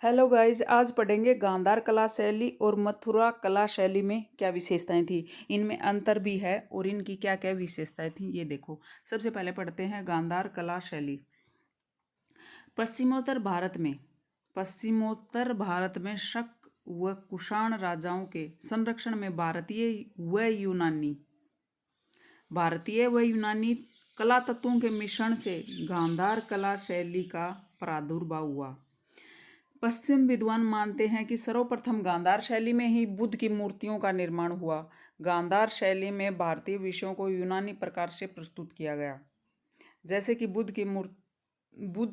Hello guys, आज पढ़ेंगे गांधार कला शैली और मथुरा कला शैली में क्या विशेषताएं थी। इनमें अंतर भी है और इनकी क्या क्या विशेषताएं थी ये देखो। सबसे पहले पढ़ते हैं गांधार कला शैली। पश्चिमोत्तर भारत में शक व कुषाण राजाओं के संरक्षण में भारतीय व यूनानी कला तत्वों के मिश्रण से गांधार कला शैली का प्रादुर्भाव हुआ। पश्चिम विद्वान मानते हैं कि सर्वप्रथम गांधार शैली में ही बुद्ध की मूर्तियों का निर्माण हुआ। गांधार शैली में भारतीय विषयों को यूनानी प्रकार से प्रस्तुत किया गया, जैसे कि बुद्ध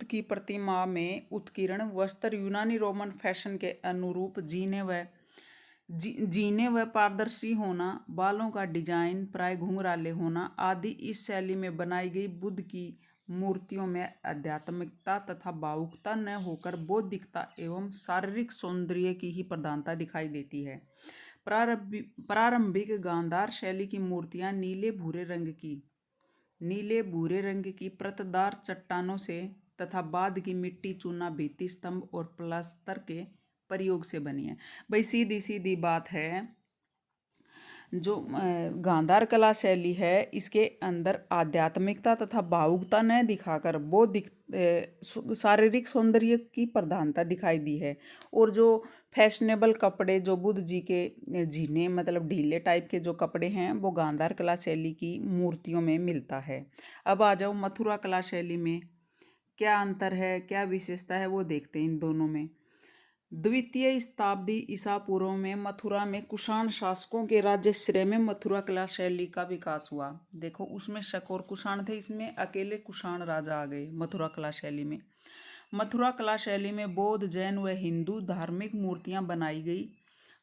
की प्रतिमा में उत्कीर्ण वस्त्र यूनानी रोमन फैशन के अनुरूप जीने व पारदर्शी होना, बालों का डिजाइन प्राय घुंघराले होना आदि इस शैली में बनाई गई बुद्ध की मूर्तियों में आध्यात्मिकता तथा भावुकता न होकर बौद्धिकता एवं शारीरिक सौंदर्य की ही प्रधानता दिखाई देती है। प्रारंभिक गांधार शैली की मूर्तियां नीले भूरे रंग की परतदार चट्टानों से तथा बाद की मिट्टी चूना भित्ति स्तंभ और प्लास्टर के प्रयोग से बनी है। भाई सीधी सीधी बात है, जो गांधार कला शैली है इसके अंदर आध्यात्मिकता तथा भावुकता न दिखाकर बौद्धिक शारीरिक सौंदर्य की प्रधानता दिखाई दी है। और जो फैशनेबल कपड़े जो बुद्ध जी के जीने मतलब ढीले टाइप के जो कपड़े हैं वो गांधार कला शैली की मूर्तियों में मिलता है। अब आ जाओ मथुरा कला शैली में क्या अंतर है, क्या विशेषता है वो देखते हैं इन दोनों में। द्वितीय शताब्दी ईसा पूर्व में मथुरा में कुषाण शासकों के राज्याश्रय में मथुरा कला शैली का विकास हुआ। देखो उसमें शक और कुषाण थे, इसमें अकेले कुषाण राजा आ गए मथुरा कला शैली में। मथुरा कला शैली में बौद्ध, जैन व हिंदू धार्मिक मूर्तियां बनाई गई।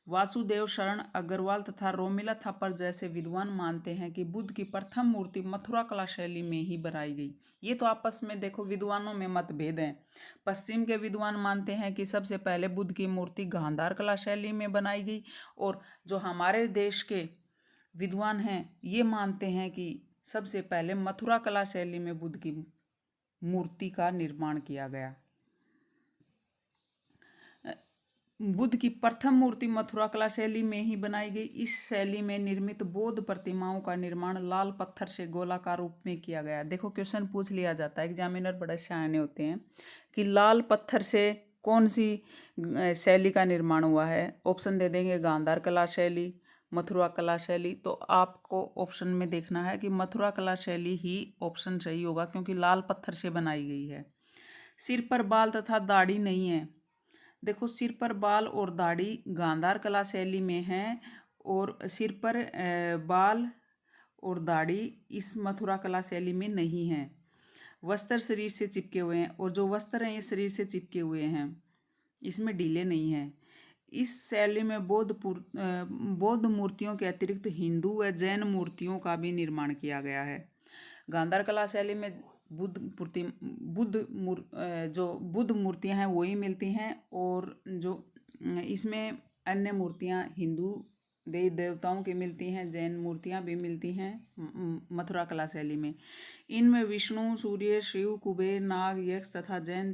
वासुदेव शरण अग्रवाल तथा रोमिला थापर जैसे विद्वान मानते हैं कि बुद्ध की प्रथम मूर्ति मथुरा कला शैली में ही बनाई गई। ये तो आपस में देखो विद्वानों में मतभेद हैं। पश्चिम के विद्वान मानते हैं कि सबसे पहले बुद्ध की मूर्ति गांधार कला शैली में बनाई गई, और जो हमारे देश के विद्वान हैं ये मानते हैं कि सबसे पहले मथुरा कला शैली में बुद्ध की मूर्ति का निर्माण किया गया। बुद्ध की प्रथम मूर्ति मथुरा कला शैली में ही बनाई गई। इस शैली में निर्मित बौद्ध प्रतिमाओं का निर्माण लाल पत्थर से गोलाकार रूप में किया गया। देखो क्वेश्चन पूछ लिया जाता है, एग्जामिनर बड़े सियाने होते हैं कि लाल पत्थर से कौन सी शैली का निर्माण हुआ है। ऑप्शन दे देंगे गांधार कला शैली, मथुरा कला शैली। तो आपको ऑप्शन में देखना है कि मथुरा कला शैली ही ऑप्शन सही होगा, क्योंकि लाल पत्थर से बनाई गई है। सिर पर बाल तथा दाढ़ी नहीं है। देखो सिर पर बाल और दाढ़ी गांधार कला शैली में है, और सिर पर बाल और दाढ़ी इस मथुरा कला शैली में नहीं है। वस्त्र शरीर से चिपके हुए हैं, और जो वस्त्र हैं ये शरीर से चिपके हुए हैं, इसमें ढीले नहीं हैं। इस शैली में बौद्ध मूर्तियों के अतिरिक्त हिंदू व जैन मूर्तियों का भी निर्माण किया गया है। गांधार कला शैली में जो बुद्ध मूर्तियां हैं वही मिलती हैं, और जो इसमें अन्य मूर्तियां हिंदू देवी देवताओं की मिलती हैं, जैन मूर्तियां भी मिलती हैं मथुरा कला शैली में। इनमें विष्णु, सूर्य, शिव, कुबेर, नाग, यक्ष तथा जैन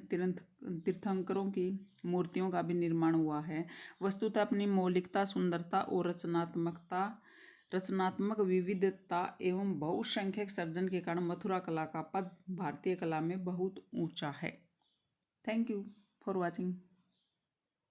तीर्थंकरों की मूर्तियों का भी निर्माण हुआ है। वस्तुतः अपनी मौलिकता, सुंदरता और रचनात्मक विविधता एवं बहुसंख्यक सर्जन के कारण मथुरा कला का पद भारतीय कला में बहुत ऊंचा है। Thank you for watching.